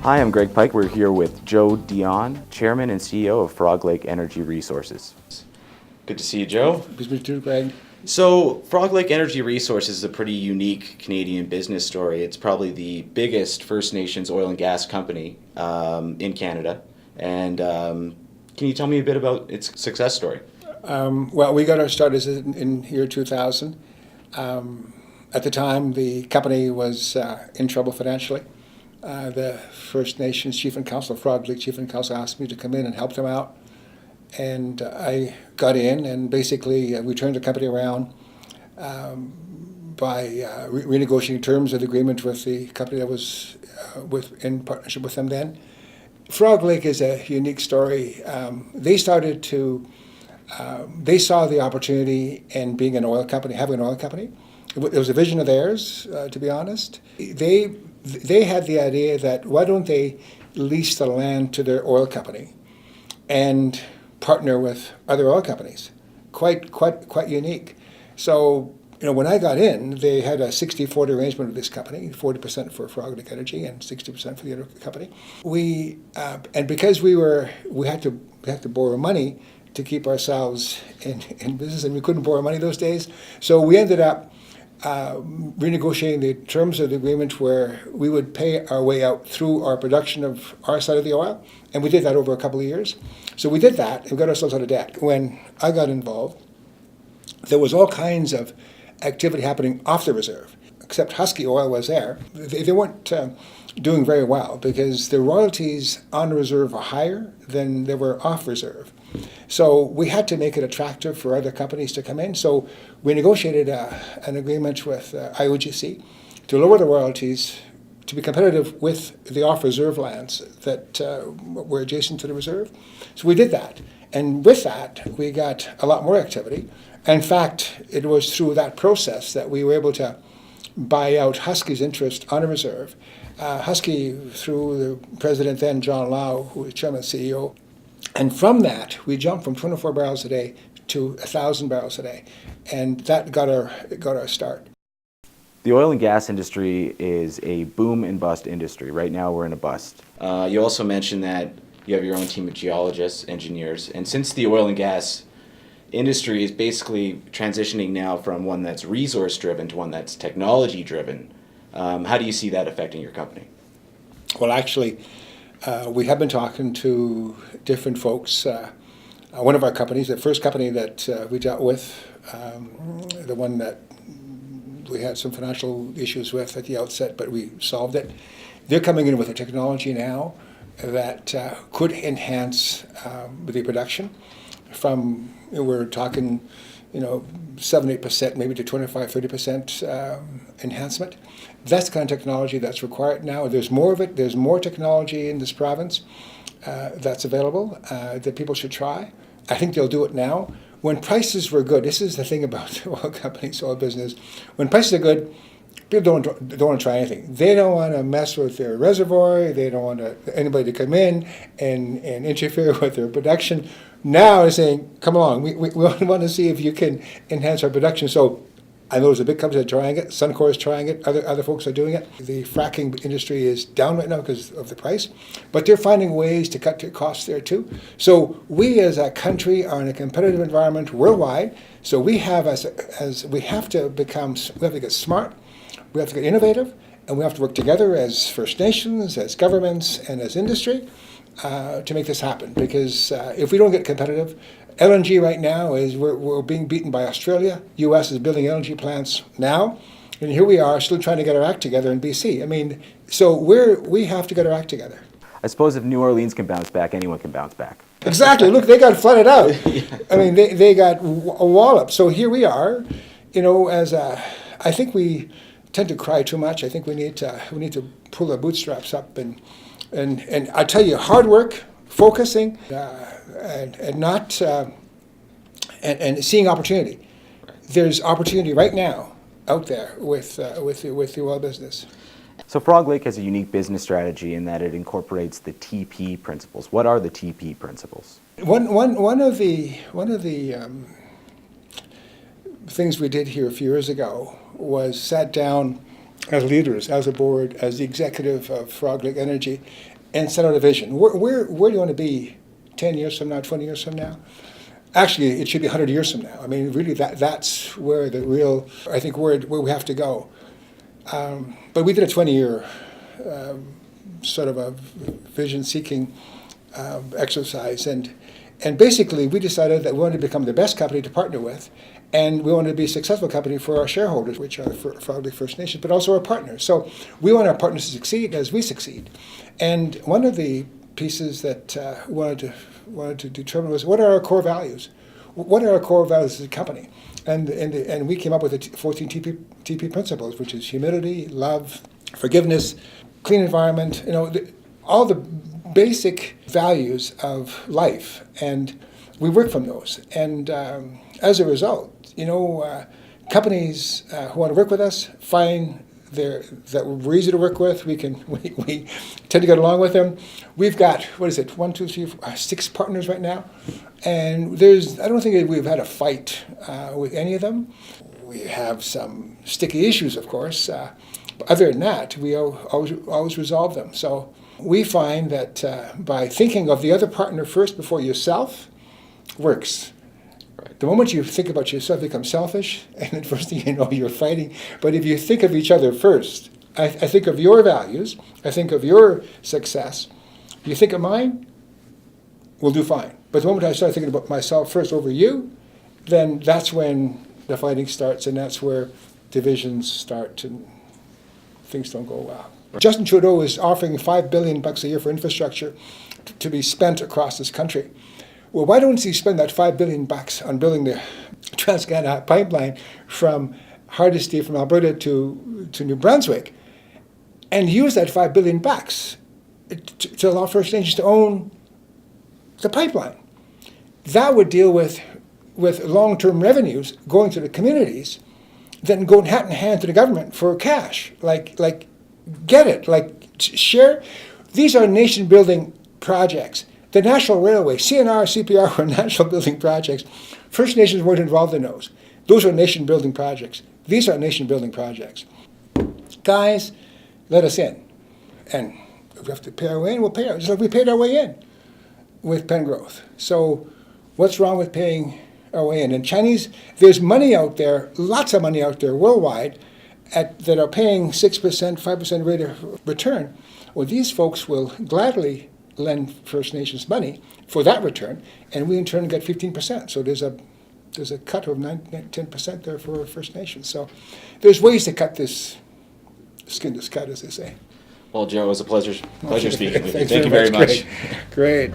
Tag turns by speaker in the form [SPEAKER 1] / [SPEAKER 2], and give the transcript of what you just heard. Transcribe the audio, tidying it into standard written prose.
[SPEAKER 1] Hi, I'm Greg Pike. We're here with Joe Dion, Chairman and CEO of Frog Lake Energy Resources. Good to see you, Joe.
[SPEAKER 2] Good to meet you, Greg.
[SPEAKER 1] So, Frog Lake Energy Resources is a pretty unique Canadian business story. It's probably the biggest First Nations oil and gas company in Canada. And can you tell me a bit about its success story?
[SPEAKER 2] Well, we got our start in year 2000. At the time, the company was in trouble financially. The First Nations Chief and Council, Frog Lake Chief and Council, asked me to come in and help them out. And I got in, and basically we turned the company around by renegotiating terms of the agreement with the company that was in partnership with them then. Frog Lake is a unique story. They saw the opportunity in being an oil company, having an oil company. It was a vision of theirs, to be honest. They had the idea that why don't they lease the land to their oil company and partner with other oil companies. Quite unique. So, when I got in, they had a 60-40 arrangement with this company, 40% for Frog Lake Energy and 60% for the other company. And because we had to borrow money to keep ourselves in business, and we couldn't borrow money those days, so we ended up renegotiating the terms of the agreement where we would pay our way out through our production of our side of the oil, and we did that over a couple of years. So we did that, and we got ourselves out of debt. When I got involved, there was all kinds of activity happening off the reserve, except Husky Oil was there. They weren't doing very well because the royalties on the reserve are higher than they were off reserve. So we had to make it attractive for other companies to come in. So we negotiated an agreement with IOGC to lower the royalties to be competitive with the off-reserve lands that were adjacent to the reserve. So we did that. And with that, we got a lot more activity. In fact, it was through that process that we were able to buy out Husky's interest on a reserve. Husky, through the president then, John Lau, who was chairman and CEO. And from that, we jumped from 24 barrels a day to 1,000 barrels a day. And that got our start.
[SPEAKER 1] The oil and gas industry is a boom and bust industry. Right now, we're in a bust. You also mentioned that you have your own team of geologists, engineers, and since the oil and gas industry is basically transitioning now from one that's resource-driven to one that's technology-driven, how do you see that affecting your company?
[SPEAKER 2] Well, actually, we have been talking to different folks. One of our companies, the first company that we dealt with, the one that we had some financial issues with at the outset, but we solved it. They're coming in with a technology now that could enhance the production from, we're talking, 7-8%, maybe to 25-30% enhancement. That's the kind of technology that's required now. There's more of it. There's more technology in this province that's available that people should try. I think they'll do it now. When prices were good, this is the thing about oil companies, oil business. When prices are good, people don't want to try anything. They don't want to mess with their reservoir. They don't want anybody to come in and interfere with their production. Now they're saying, come along, we want to see if you can enhance our production. So I know there's a big company that's trying it. Suncor is trying it. Other folks are doing it. The fracking industry is down right now because of the price, but they're finding ways to cut their costs there too. So we as a country are in a competitive environment worldwide. So we have we have to get smart. We have to get innovative, and we have to work together as First Nations, as governments, and as industry to make this happen. Because if we don't get competitive, LNG right now is we're being beaten by Australia. U.S. is building LNG plants now, and here we are still trying to get our act together in BC. I mean, so we have to get our act together.
[SPEAKER 1] I suppose if New Orleans can bounce back, anyone can bounce back.
[SPEAKER 2] Exactly. Look, they got flooded out. Yeah. I mean, they got a wallop. So here we are. I think we tend to cry too much. I think we need to pull our bootstraps up and I tell you, hard work, focusing, and not and seeing opportunity. There's opportunity right now out there with the oil business.
[SPEAKER 1] So Frog Lake has a unique business strategy in that it incorporates the TP principles. What are the TP principles?
[SPEAKER 2] One of the things we did here a few years ago was sat down as leaders, as a board, as the executive of Frog Lake Energy, and set out a vision. Where do you want to be 10 years from now, 20 years from now? Actually, it should be 100 years from now. I mean, really, that's where the real, I think, where we have to go. But we did a 20-year sort of a vision-seeking exercise, and basically we decided that we wanted to become the best company to partner with, and we wanted to be a successful company for our shareholders, which are probably First Nations, but also our partners. So we want our partners to succeed as we succeed. And one of the pieces that we wanted to determine was, what are our core values? What are our core values as a company? And we came up with the 14 TP principles, which is humility, love, forgiveness, clean environment, all the basic values of life. And we work from those. And as a result, companies who want to work with us find that we're easy to work with. We tend to get along with them. We've got, 6 partners right now, and I don't think we've had a fight with any of them. We have some sticky issues, of course. But other than that, we always resolve them. So we find that by thinking of the other partner first before yourself works. Right. The moment you think about yourself, you become selfish, and then first thing you know, you're fighting. But if you think of each other first, I think of your values, I think of your success, you think of mine, we'll do fine. But the moment I start thinking about myself first over you, then that's when the fighting starts, and that's where divisions start and things don't go well. Right. Justin Trudeau is offering $5 billion a year for infrastructure to be spent across this country. Well, why don't he spend that $5 billion on building the Trans-Canada pipeline from Hardisty, from Alberta to New Brunswick, and use that $5 billion to allow First Nations to own the pipeline? That would deal with long-term revenues going to the communities, then going hand in hand to the government for cash. Like get it, share. These are nation-building projects. The National Railway, CNR, CPR were national building projects. First Nations weren't involved in those. Those are nation-building projects. These are nation-building projects. Guys, let us in. And if we have to pay our way in, we'll pay our way. Just like we paid our way in with Pengrowth. So what's wrong with paying our way in? And Chinese, there's money out there, lots of money out there worldwide, that are paying 6%, 5% rate of return. Well, these folks will gladly lend First Nations money for that return, and we in turn get 15%. So there's a cut of 10% there for First Nations. So there's ways to cut this skin this cut, as they say.
[SPEAKER 1] Well, Joe, it was a pleasure speaking with you.
[SPEAKER 2] Thanks
[SPEAKER 1] Thank you very much.
[SPEAKER 2] Great.